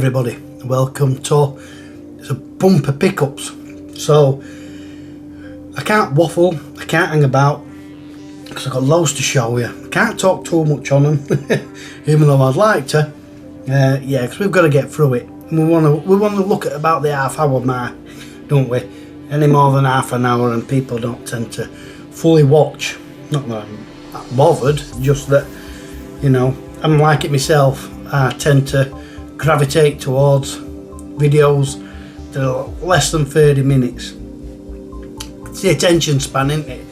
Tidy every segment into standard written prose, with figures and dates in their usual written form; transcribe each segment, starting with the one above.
Hi everybody, welcome to a bumper pickups. So I can't waffle, I can't hang about because I've got loads to show you. I can't talk too much on them even though I'd like to. Yeah, because we've got to get through it. We want to look at about the half-hour mark, don't we? Any more than half an hour and people don't tend to fully watch. Not that I'm not bothered, just that, you know, I'm like it myself. I tend to gravitate towards videos that are less than 30 minutes. It's the attention span, isn't it?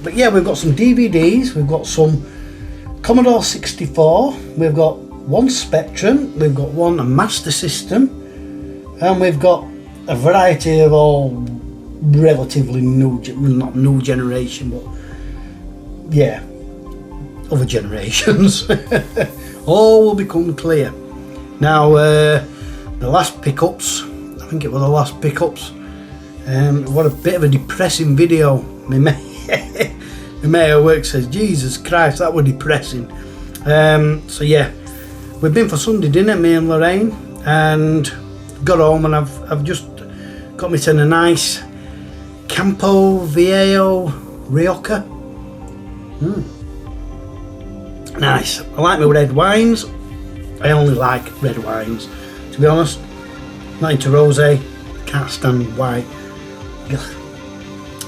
But yeah, we've got some DVDs, we've got some Commodore 64, we've got one Spectrum, we've got one Master System, and we've got a variety of all relatively new, not new generation, but yeah, other generations. All will become clear. Now, the last pickups, I think it was the last pickups, what a bit of a depressing video. My mate at work says, Jesus Christ, that was depressing. So yeah, we've been for Sunday dinner, me and Lorraine, and got home and I've just got me to a nice Campo Viejo Rioja. Nice. I like my red wines. I only like red wines, to be honest. Not into rosé. Can't stand white.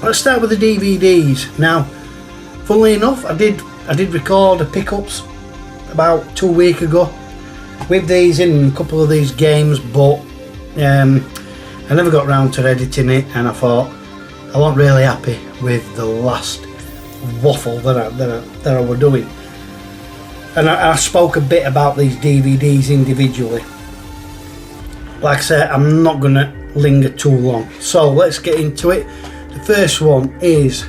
Let's start with the DVDs. Now, funnily enough, I did record a pickups about 2 weeks ago with these in a couple of these games, but I never got round to editing it, and I thought I wasn't really happy with the last waffle that I were doing. And I spoke a bit about these DVDs individually. Like I said, I'm not going to linger too long. So let's get into it. The first one is,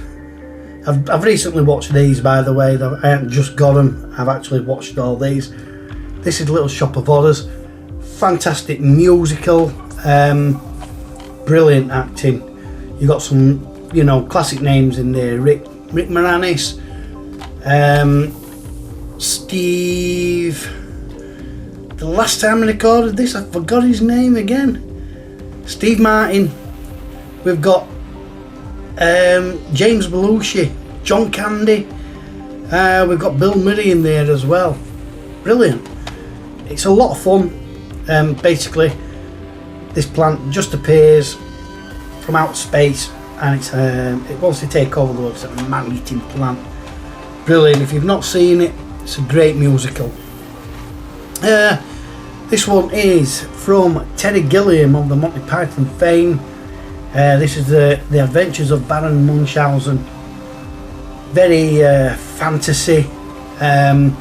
I've recently watched these, by the way. I haven't just got them, I've actually watched all these. This is Little Shop of Horrors. Fantastic musical, brilliant acting. You got some, you know, classic names in there. Rick Moranis, Steve, the last time I recorded this I forgot his name again. Steve Martin. We've got James Belushi, John Candy, we've got Bill Murray in there as well. Brilliant. It's a lot of fun. Basically this plant just appears from outer space and it wants to take over the world. It's a man-eating plant. Brilliant. If you've not seen it, it's a great musical. This one is from Terry Gilliam of the Monty Python fame. This is the Adventures of Baron Munchausen. Very fantasy, and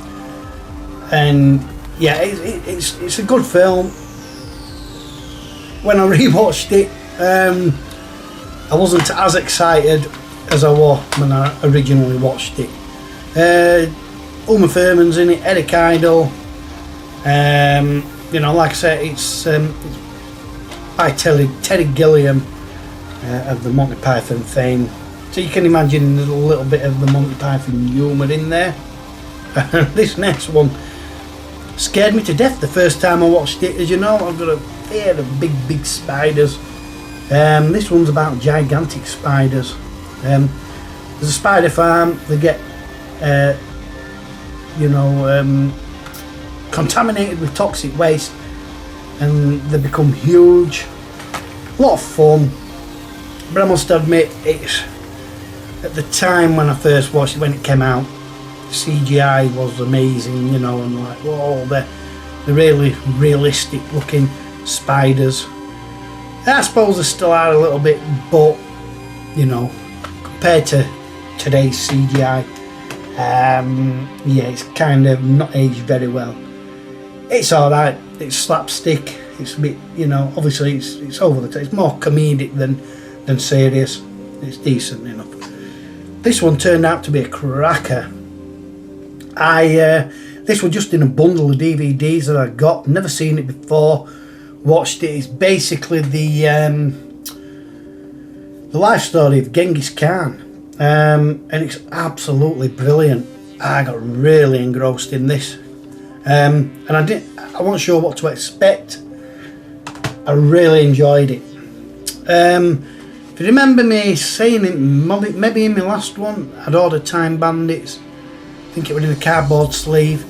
yeah, it's a good film. When I rewatched it, I wasn't as excited as I was when I originally watched it. Uma Thurman's in it, Eric Idle. You know, like I said, it's by Terry Gilliam of the Monty Python fame. So you can imagine a little bit of the Monty Python humour in there. This next one scared me to death the first time I watched it. As you know, I've got a fear of big spiders. This one's about gigantic spiders. There's a spider farm. They get contaminated with toxic waste and they become huge. A lot of fun, but I must admit, it's at the time when I first watched it, when it came out, CGI was amazing, you know, and like, whoa, the really realistic looking spiders. I suppose they still are a little bit, but you know, compared to today's CGI, yeah, it's kind of not aged very well. It's alright, it's slapstick, it's a bit, you know, obviously it's over the top, it's more comedic than serious. It's decent enough. This one turned out to be a cracker. This was just in a bundle of DVDs that I got, never seen it before, watched it. It's basically the life story of Genghis Khan. And it's absolutely brilliant. I got really engrossed in this. And I wasn't sure what to expect. I really enjoyed it. If you remember me saying it, maybe in my last one, I'd ordered Time Bandits. I think it was in a cardboard sleeve.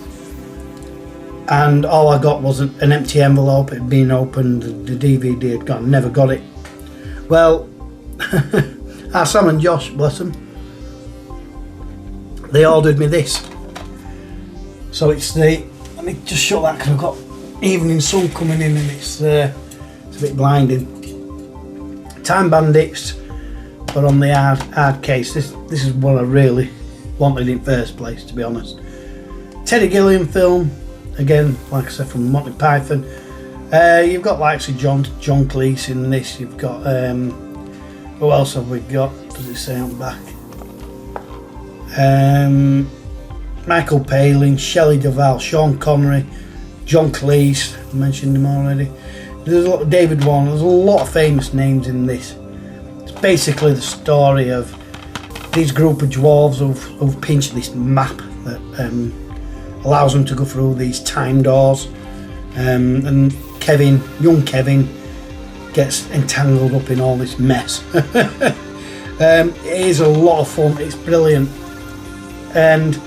And all I got was an empty envelope. It had been opened, the DVD had gone, never got it. Well, our Sam and Josh, bless them, they ordered me this. So it's the, let me just shut that because I've got evening sun coming in and it's a bit blinding. Time Bandits, but on the hard case. This is what I really wanted in first place, to be honest. Teddy Gilliam film, again, like I said, from Monty Python. You've got likes of John Cleese in this. You've got who else have we got? Does it say on the back? Michael Palin, Shelley Duvall, Sean Connery, John Cleese. I mentioned him already. There's a lot of David Warner. There's a lot of famous names in this. It's basically the story of these group of dwarves who've pinched this map that allows them to go through these time doors. And Kevin, young Kevin, gets entangled up in all this mess. It is a lot of fun. It's brilliant. And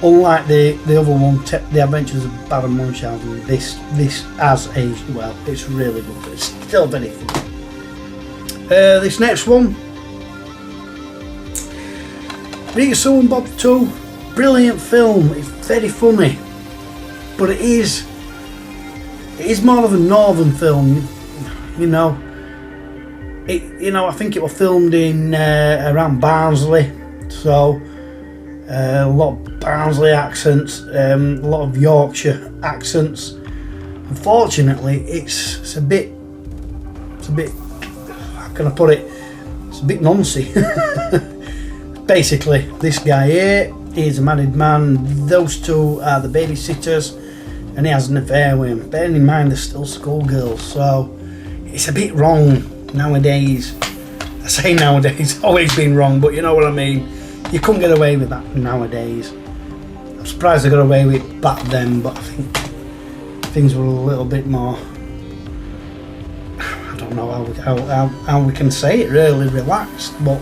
unlike the other one, The Adventures of Baron Munchausen, this has aged well. It's really good. It's still very fun. This next one, Rita Sue and Bob 2, brilliant film. It's very funny, but it is more of a northern film. You know, I think it was filmed in around Barnsley, so a lot of Barnsley accents, a lot of Yorkshire accents. Unfortunately, it's a bit, how can I put it? It's a bit noncy. Basically, this guy here, he's a married man. Those two are the babysitters, and he has an affair with him. Bearing in mind, they're still schoolgirls, so it's a bit wrong nowadays. I say nowadays, it's always been wrong, but you know what I mean. You couldn't get away with that nowadays. I'm surprised I got away with it back then, but I think things were a little bit more, I don't know how we can say it, really relaxed, but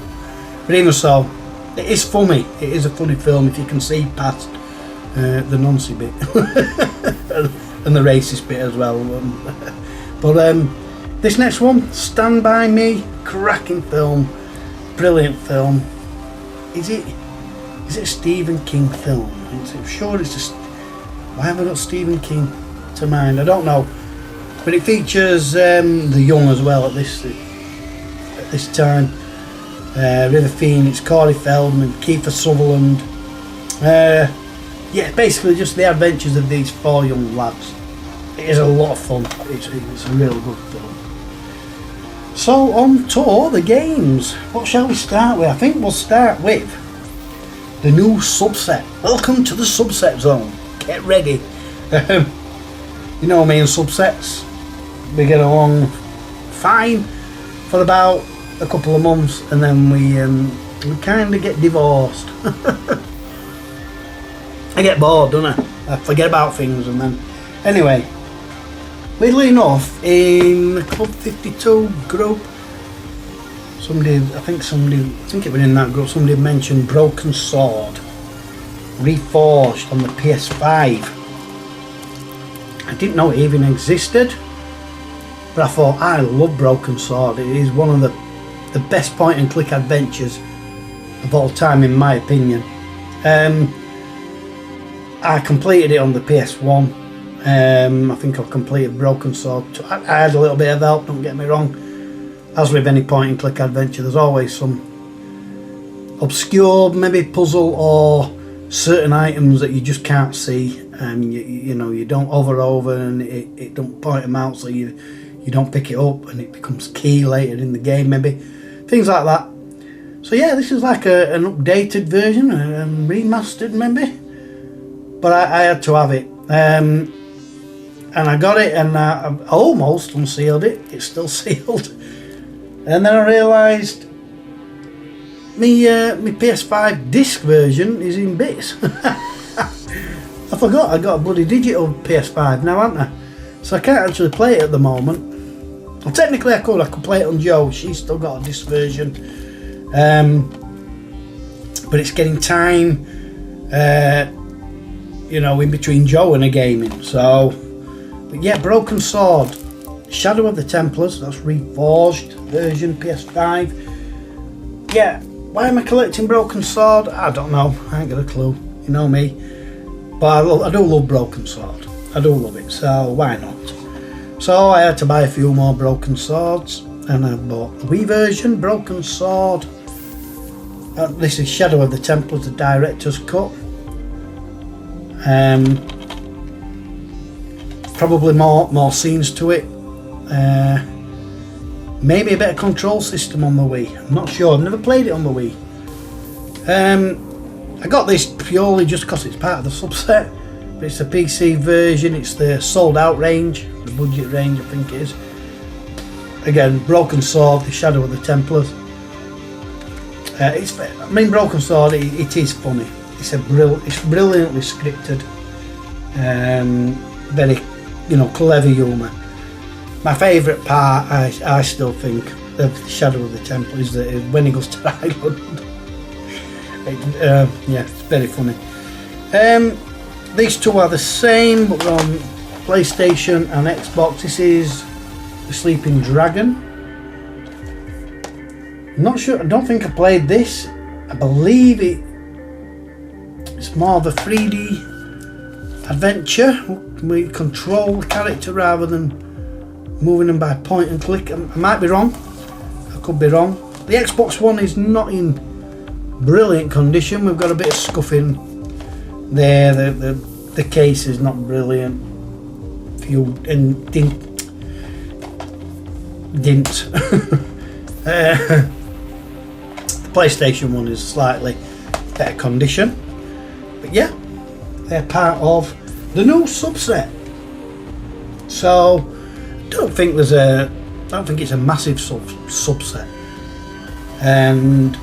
even so, it is funny. It is a funny film if you can see past the noncy bit and the racist bit as well. But this next one, Stand By Me, cracking film, brilliant film. Is it a Stephen King film? I'm sure it's just, why have I got Stephen King to mind? I don't know, but it features the young as well at this time. River Phoenix, Corey Feldman, Kiefer Sutherland. Yeah, basically just the adventures of these four young lads. It is a lot of fun. It's a real good film. So on to the games. What shall we start with? I think we'll start with the new subset. Welcome to the subset zone. Get ready. You know me and subsets. We get along fine for about a couple of months, and then we kind of get divorced. I get bored, don't I? I forget about things, and then anyway. Weirdly enough, in the Club 52 group, I think it was in that group, somebody mentioned Broken Sword, Reforged on the PS5. I didn't know it even existed, but I thought, I love Broken Sword. It is one of the best point and click adventures of all time, in my opinion. I completed it on the PS1. I think I've completed Broken Sword. I had a little bit of help, don't get me wrong. As with any point and click adventure, there's always some obscure maybe puzzle or certain items that you just can't see, and you know, you don't hover over and it don't point them out, so you don't pick it up and it becomes key later in the game, maybe things like that. So yeah, this is like an updated version, remastered maybe, but I had to have it. And I got it, and I almost unsealed it. It's still sealed. And then I realised my PS5 disc version is in bits. I forgot I got a bloody digital PS5 now, haven't I? So I can't actually play it at the moment. Well, technically I could play it on Joe. She's still got this version. But it's getting time, you know, in between Joe and a gaming. So, but yeah, Broken Sword, Shadow of the Templars, that's Reforged version, PS5. Yeah, why am I collecting Broken Sword? I don't know, I ain't got a clue, you know me. But I do love Broken Sword, I do love it, so why not? So I had to buy a few more Broken Swords, and I bought the Wii version, Broken Sword. This is Shadow of the Templars, the director's cut. Probably more scenes to it. Maybe a better control system on the Wii. I'm not sure. I've never played it on the Wii. I got this purely just because it's part of the subset. But it's the PC version. It's the sold out range, the budget range, I think it is. Again, Broken Sword, the Shadow of the Templars. Broken Sword. It is funny. It's brilliantly scripted. Very, you know, clever humour. My favourite part, I still think, of Shadow of the Temple is that when he goes to Ireland. Yeah, it's very funny. These two are the same, but they're on PlayStation and Xbox. This is The Sleeping Dragon. I'm not sure. I don't think I played this. I believe it's more of a 3D adventure. We control the character rather than moving them by point and click. I might be wrong. I could be wrong. The Xbox One is not in brilliant condition. We've got a bit of scuffing there. The case is not brilliant. Few and didn't. The PlayStation 1 is slightly better condition, but yeah, they're part of the new subset. So I don't think it's a massive subset, and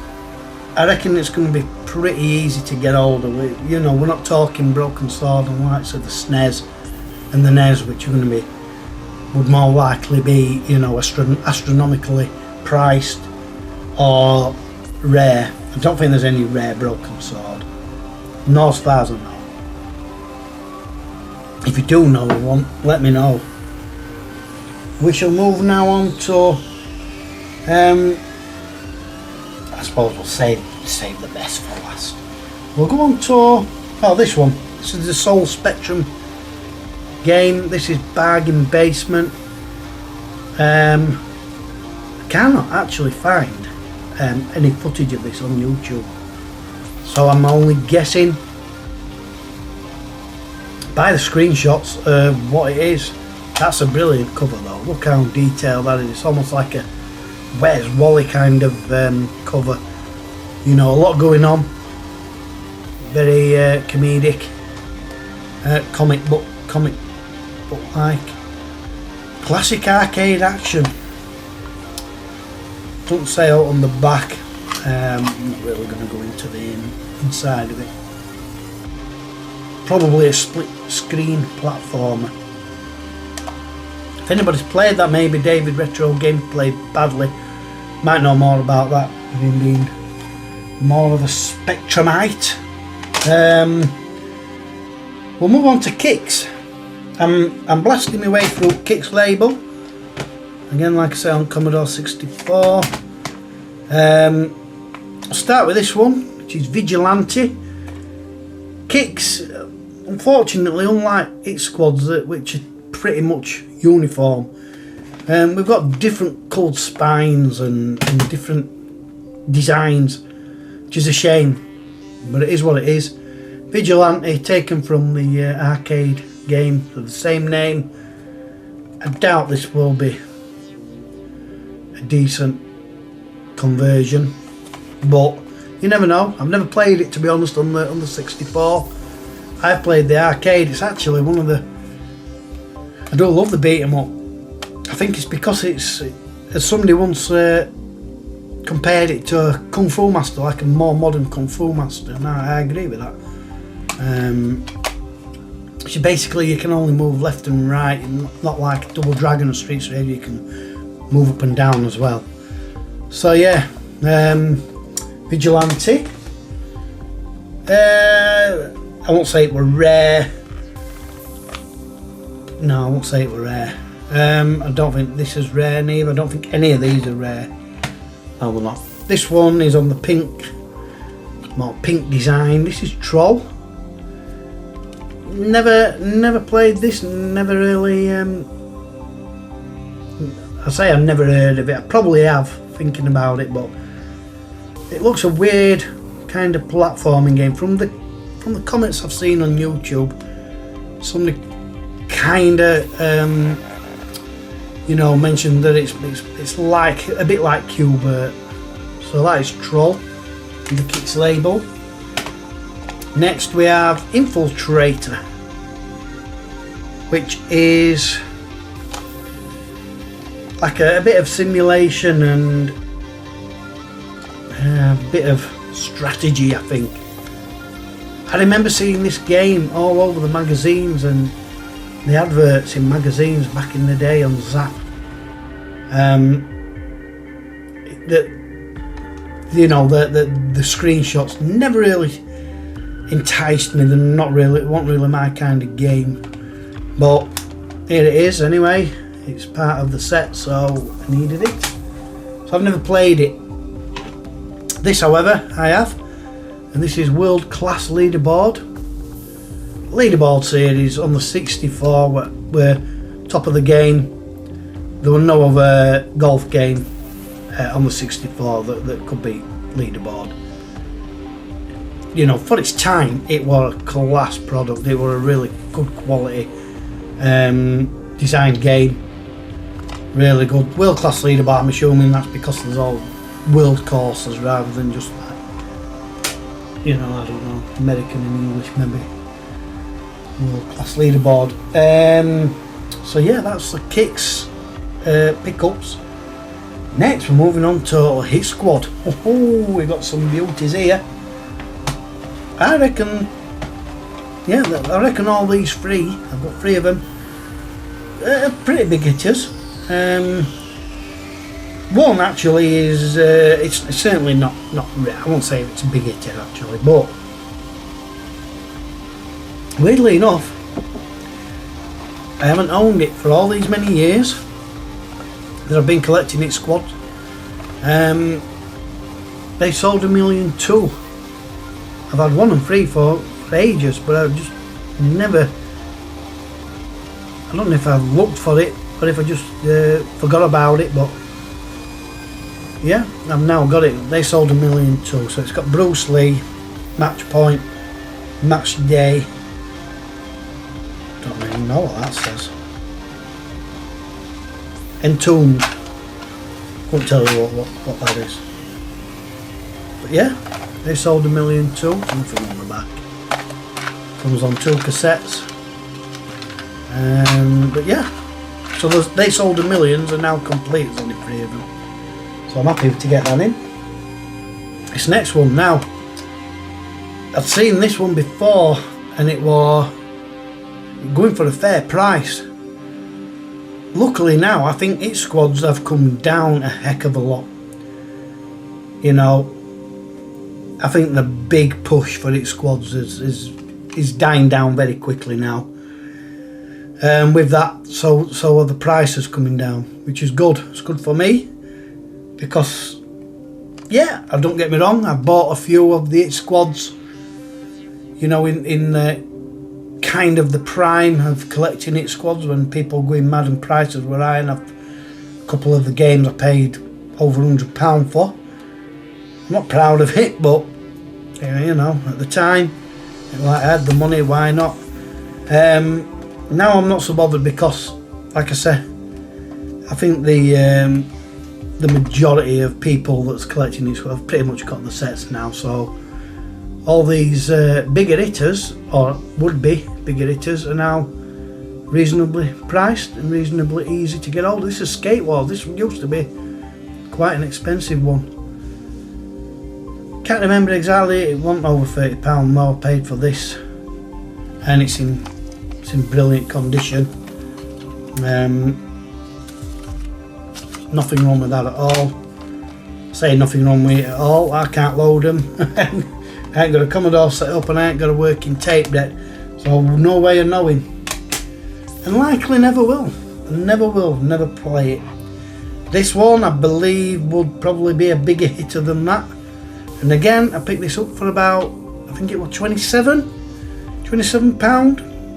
I reckon it's going to be pretty easy to get hold of. You know, we're not talking Broken Sword and likes of the SNES and the NES, which are going to would more likely be, you know, astronomically priced or rare. I don't think there's any rare Broken Sword, not as far as I know. If you do know one, let me know. We shall move now on to I suppose we'll save the best for last. We'll go on to this one. This is the Soul Spectrum game. This is Bargain Basement. I cannot actually find any footage of this on YouTube, so I'm only guessing by the screenshots of what it is. That's a brilliant cover though. Look how detailed that is. It's almost like a Where's Wally kind of cover. You know, a lot going on. Very comedic, comic book like. Classic arcade action. Don't say out on the back. I'm not really going to go into the inside of it. Probably a split screen platformer. If anybody's played that, maybe David Retro Game played badly. Might know more about that, with him being more of a Spectrumite. We'll move on to Kicks. I'm blasting my way through Kicks label. Again, like I say, on Commodore 64. I'll start with this one, which is Vigilante. Kicks, unfortunately, unlike its squads, which are pretty much uniform, we've got different coloured spines and different designs, which is a shame, but it is what it is. Vigilante, taken from the arcade game of the same name. I doubt this will be a decent conversion, but you never know. I've never played it, to be honest, on the 64. I've played the arcade. It's actually one of the... I do love the beat 'em up. I think it's because it's, as somebody once compared it to a Kung Fu Master, like a more modern Kung Fu Master, and I agree with that. which basically you can only move left and right, and not like Double Dragon or Streets Raider, you can move up and down as well. So yeah, Vigilante. I won't say it were rare. No, I won't say it were rare. I don't think this is rare neither. I don't think any of these are rare. No, they're not. This one is on the pink, more pink design. This is Troll. Never played this. Never really. I say I've never heard of it. I probably have, thinking about it, but it looks a weird kind of platforming game. From the comments I've seen on YouTube, somebody kind of you know, mentioned that it's like a bit like Qbert. So that is Troll, the Kicks label. Next we have Infiltrator, which is like a bit of simulation and a bit of strategy, I think. I remember seeing this game all over the magazines and the adverts in magazines back in the day on Zap. You know, the screenshots never really enticed me. They're not really, it wasn't really my kind of game. But here it is anyway. It's part of the set, so I needed it. So I've never played it. This, however, I have, and this is World Class Leaderboard series on the 64, where top of the game. There were no other golf game on the 64 that could be leaderboard. You know, for its time, it was a class product. It was a really good quality designed game. Really good. World Class Leaderboard, I'm assuming that's because there's all world courses rather than just like, you know, I don't know, American and English maybe. World Class Leaderboard. So yeah, that's the Kicks pickups. Next we're moving on to Hit Squad. Oh, we got some beauties here. I reckon all these three, I've got three of them, pretty big hitters. One actually is, it's certainly not I won't say it's a big hitter actually, but weirdly enough, I haven't owned it for all these many years that I've been collecting Hit Squad. They sold 1.2 million. I've had 1 and 3 for ages, but I've just never, I don't know if I've looked for it or if I just forgot about it, but yeah, I've now got it. They sold 1.2 million, so it's got Bruce Lee, Match Point, Match Day. Don't even know what that says. Entombed. Couldn't tell you what that is. But yeah, they sold 1.2 million. Nothing on the back. Comes on 2 cassettes. But yeah, so they sold 1 million and now complete. There's only 3 of them. So I'm happy to get that in. This next one now, I've seen this one before and it was going for a fair price. Luckily now I think Hit Squads have come down a heck of a lot. You know, I think the big push for Hit Squads is dying down very quickly now. With that, so are the prices coming down, which is good. It's good for me because, yeah, don't get me wrong, I've bought a few of the Hit Squads, you know, in the kind of the prime of collecting Hit Squads when people going mad and prices were high, and a couple of the games I paid over £100 for. I'm not proud of it, but you know, at the time, like, I had the money, why not? Now I'm not so bothered because, like I said, I think the majority of people that's collecting these have pretty much got the sets now, so all these bigger hitters, or would be bigger hitters, are now reasonably priced and reasonably easy to get hold of. This is Skate Wars. This used to be quite an expensive one. Can't remember exactly, it wasn't over £30 more paid for this, and it's in It's in brilliant condition. Nothing wrong with that at all. Say nothing wrong with it at all. I can't load them. I ain't got a Commodore set up and I ain't got a working tape deck, so no way of knowing, and likely never will. Never play it. This one I believe would probably be a bigger hitter than that, and again I picked this up for about, I think it was £27,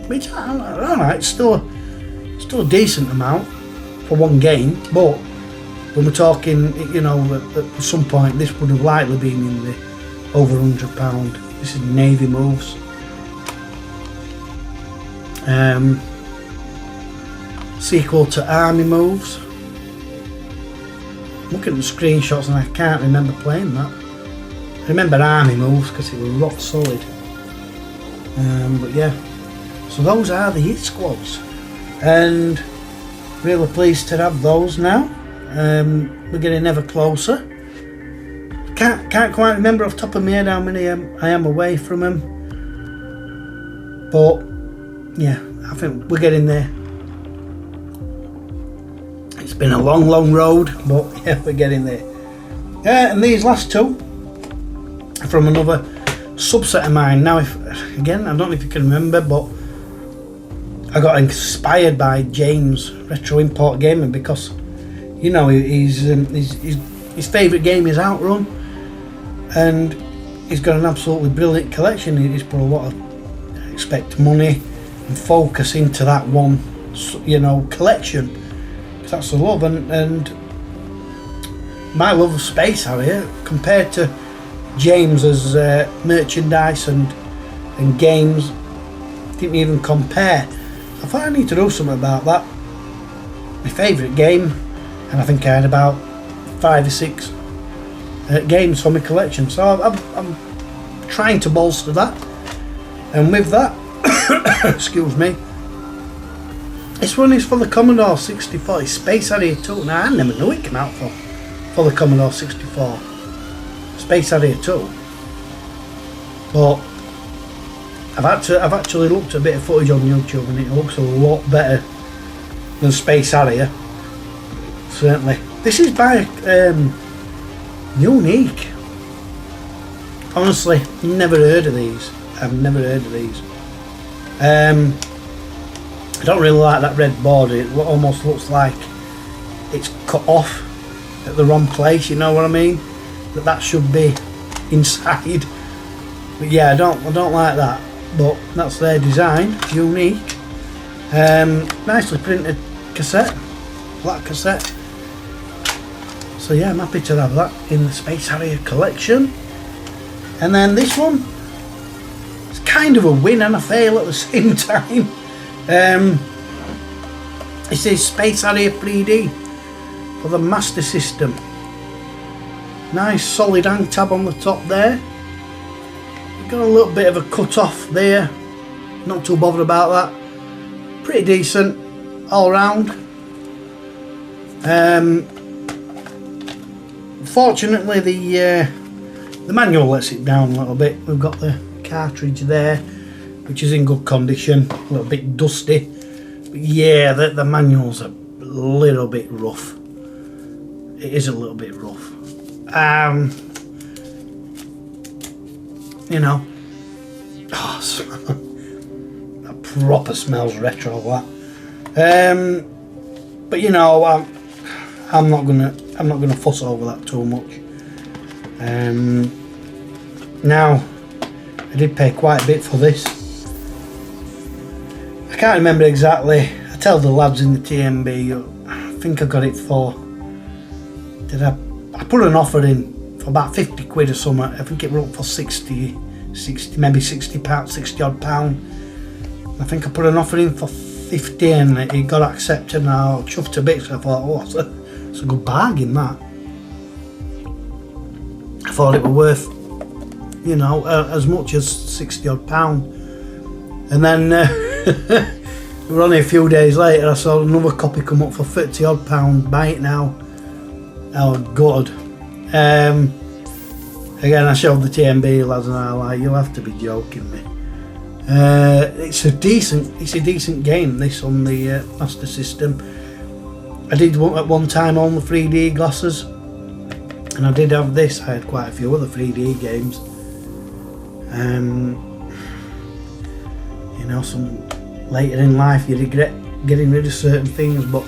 which alright, still a decent amount for one game, but when we're talking, you know, at some point this would have likely been in the over £100. This is Navy moves. Sequel to Army moves. Looking at the screenshots and I can't remember playing that. I remember Army moves because it was rock solid. But yeah, so those are the hit squads, and really pleased to have those now. We're getting ever closer. Can't quite remember off the top of my head how many I am away from them, but yeah, I think we're getting there. It's been a long road, but yeah, we're getting there. And these last two are from another subset of mine. Now, again, I don't know if you can remember, but I got inspired by James Retro Import Gaming because, you know, his favourite game is Outrun, and he's got an absolutely brilliant collection. He's put a lot of, I expect, money and focus into that one, you know, collection. That's the love, and my love of Space Harrier compared to James's merchandise and games didn't even compare. I thought I need to do something about that. My favourite game, and I think I had about 5 or 6 games for my collection, so I'm trying to bolster that. And with that, excuse me, this one is for the Commodore 64, Space Harrier 2. Now I never knew it came out for the Commodore 64, Space Harrier 2. But I've actually looked at a bit of footage on YouTube and it looks a lot better than Space Harrier. Certainly. This is by Unique. Honestly, never heard of these. I've never heard of these. I don't really like that red border. It almost looks like it's cut off at the wrong place, you know what I mean? That should be inside. But yeah, I don't like that. But that's their design, Unique. Nicely printed cassette, black cassette. So yeah, I'm happy to have that in the Space Harrier collection. And then this one, it's kind of a win and a fail at the same time. It says Space Harrier 3D for the Master System. Nice solid hang tab on the top there. Got a little bit of a cut off there. Not too bothered about that. Pretty decent all round. Fortunately, the manual lets it down a little bit. We've got the cartridge there, which is in good condition. A little bit dusty, but yeah, the manual's a little bit rough. It is a little bit rough. You know, that proper smells retro. That. But you know, I'm not gonna fuss over that too much. Now, I did pay quite a bit for this. I can't remember exactly. I tell the lads in the TMB. I think I got it for. I put an offer in for about 50 quid or something. I think it went up for 60, maybe 60 odd pound. I think I put an offer in for 50 and it got accepted, and I was chuffed to bits. I thought, oh, it's a good bargain, that. I thought it was worth, you know, as much as 60 odd pound. And then we were only a few days later, I saw another copy come up for 30 odd pound. Buy it now. Oh, good. Again, I showed the TMB lads and I like, you'll have to be joking me. It's a decent game, this, on the Master System. I did at one time own the 3D glasses, and I did have this. I had quite a few other 3D games. You know, some later in life you regret getting rid of certain things, but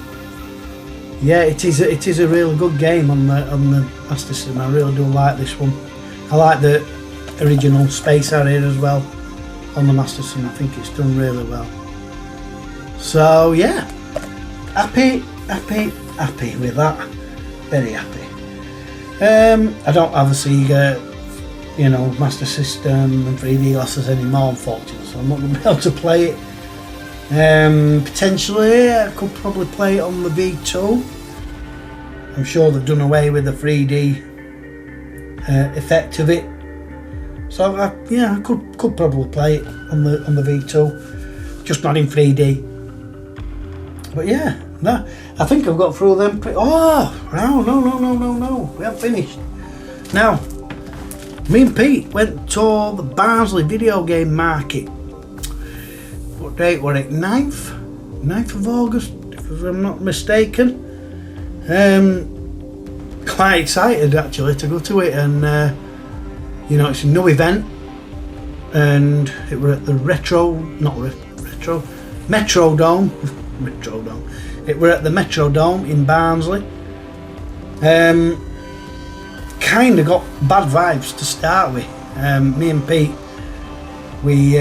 yeah, it is a really good game on the Master System. I really do like this one. I like the original Space Harrier as well on the Master System. I think it's done really well. So yeah, happy with that. Very happy. I don't have a Sega, you know, Master System and 3D glasses anymore, unfortunately, so I'm not going to be able to play it. Potentially I could probably play it on the V2. I'm sure they've done away with the 3D effect of it, so yeah, I could probably play it on the V2, just not in 3D. But yeah, no, I think I've got through them. No, we haven't finished. Now, me and Pete went to the Barnsley video game market. What date was it? 9th of August, if I'm not mistaken. Quite excited actually to go to it, and you know, it's a new event, and it were at the Metrodome. It were at the Metrodome in Barnsley. Kind of got bad vibes to start with. Me and Pete, we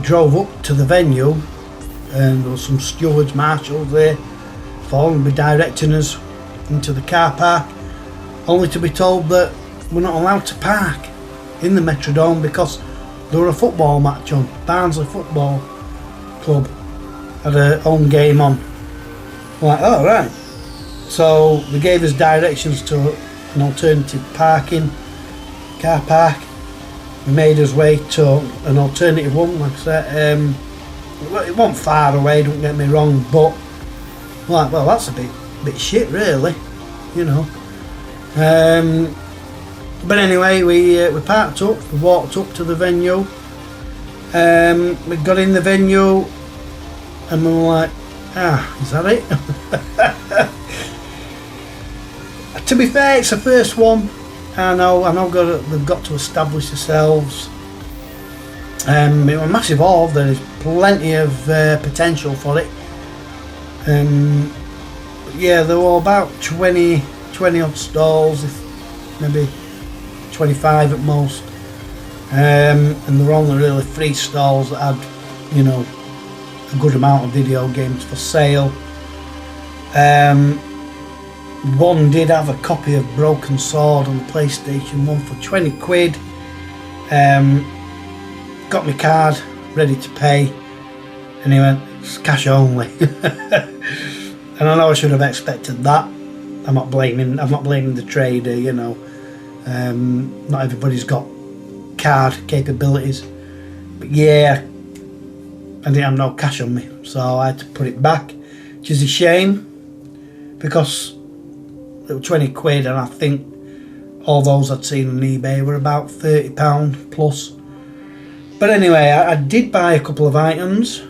drove up to the venue, and there was some stewards, marshals there, following, be directing us into the car park, only to be told that we're not allowed to park in the Metrodome because there were a football match on. Barnsley Football Club had a home game on. We're like, oh right. So they gave us directions to an alternative car park. We made us way to an alternative one, like I said. It wasn't far away, don't get me wrong, but like, well, that's a bit shit really, you know. But anyway, we parked up, we walked up to the venue. We got in the venue, and we were like, is that it? To be fair, it's the first one. I know they've got to establish themselves. It was a massive hall. There is plenty of potential for it. Yeah, there were about 20 odd stalls, maybe 25 at most. And there were only really 3 stalls that had, you know, a good amount of video games for sale. One did have a copy of Broken Sword on the PlayStation 1 for 20 quid. Got my card ready to pay, and he went, it's cash only. And I know I should have expected that. I'm not blaming the trader, you know. Not everybody's got card capabilities, but yeah, I didn't have no cash on me, so I had to put it back, which is a shame, because it was 20 quid, and I think all those I'd seen on eBay were about £30 plus. But anyway, I did buy a couple of items.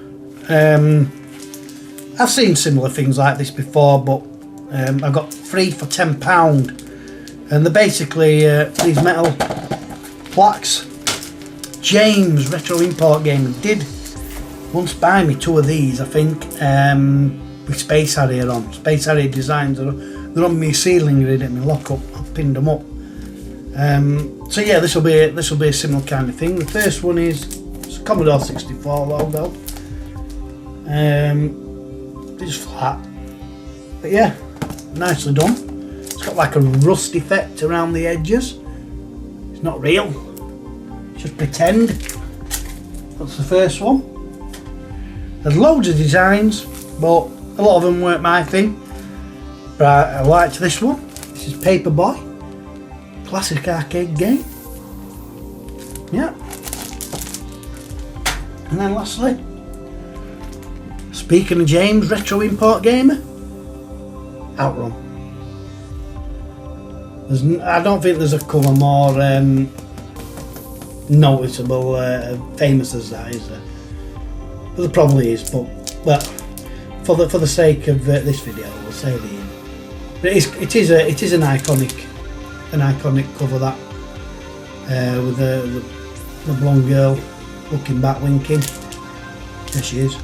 I've seen similar things like this before, but I got 3 for £10, and they're basically these metal plaques. James Retro Import Game did once buy me 2 of these, I think, with Space Harrier on. Space Harrier designs, they're on my ceiling grid at my lockup. I've pinned them up. So yeah, this will be a similar kind of thing. The first one is it's a Commodore 64 logo. It's flat, but yeah, nicely done. It's got like a rust effect around the edges. It's not real, it's just pretend. That's the first one. There's loads of designs, but a lot of them weren't my thing. But I liked this one. This is Paperboy, classic arcade game. Yeah. And then lastly, speaking of James Retro Import Gamer, Outrun. I don't think there's a colour more noticeable, famous as that, is there? But there probably is, but for the sake of this video, we'll say the inn. But it is an iconic cover, that with the blonde girl looking back, winking. There she is.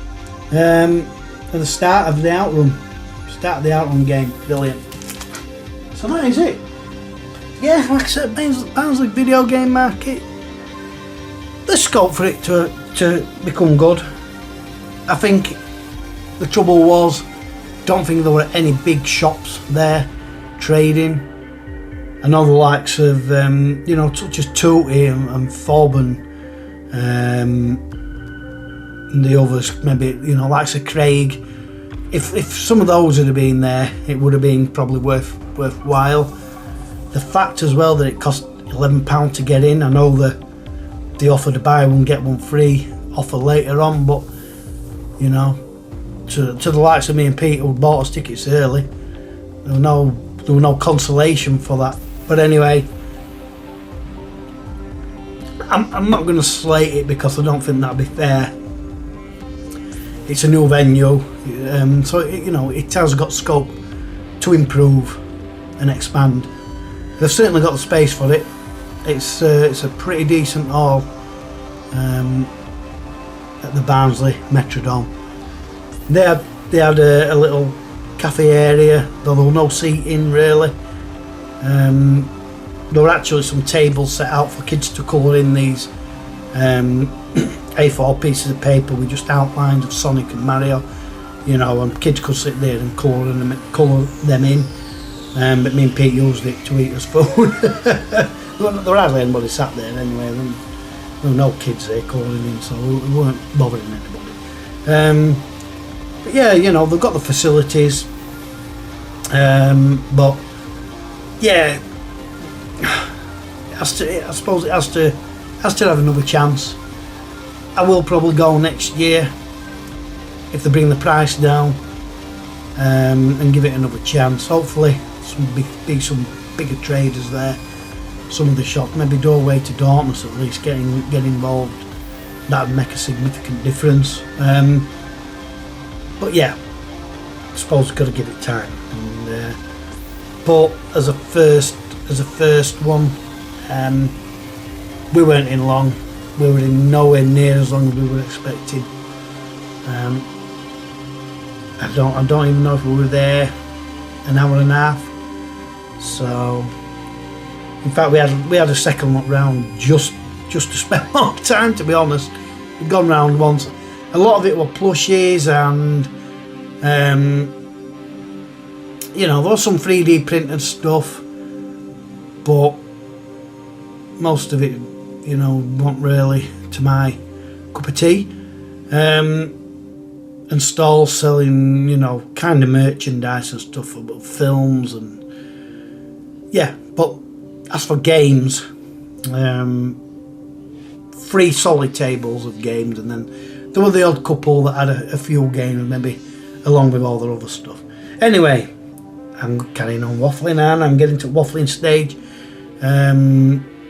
And the start of the outrun game, brilliant. So that is it. Yeah, like I said, Barnsley video game market. There's scope for it to become good. I think the trouble was, don't think there were any big shops there trading. I know the likes of such as Tootie and Fob and the others, maybe likes of Craig. If some of those had been there, it would have been probably worthwhile. The fact as well that it cost £11 to get in. I know they offered to buy one get one free offer later on, but to the likes of me and Pete who bought us tickets early, there were no consolation for that. But anyway, I'm not going to slate it because I don't think that'd be fair. It's a new venue, so it has got scope to improve and expand. They've certainly got the space for it. It's a pretty decent hall at the Barnsley Metrodome. They had a little cafe area, though there was no seating really. There were actually some tables set out for kids to colour in these A4 pieces of paper with just outlines of Sonic and Mario, and kids could sit there and colour them in. But me and Pete used it to eat as food. There was hardly anybody sat there anyway. There were no kids there colouring in, so we weren't bothering anybody. But yeah, they've got the facilities. But yeah, I suppose it has to have another chance. I will probably go next year if they bring the price down and give it another chance. Hopefully be some bigger traders there, some of the shops, maybe Doorway to Darkness at least get involved. That would make a significant difference. But yeah, I suppose we've got to give it time. And, but as a first one, we weren't in long. We were in nowhere near as long as we were expecting. I don't even know if we were there an hour and a half. So, in fact, we had a second look round just to spend more time. To be honest, we'd gone round once. A lot of it were plushies and there was some 3D printed stuff, but most of it, wasn't really to my cup of tea. And stalls selling, kind of merchandise and stuff about films and yeah. But as for games, free solid tables of games, and then there were the odd couple that had a few games, maybe along with all their other stuff. Anyway, I'm carrying on waffling and I'm getting to waffling stage.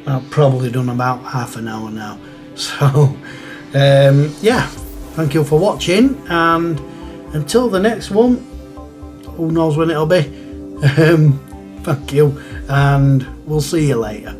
I've probably done about half an hour now. So, yeah, thank you for watching, and until the next one, who knows when it'll be, thank you, and we'll see you later.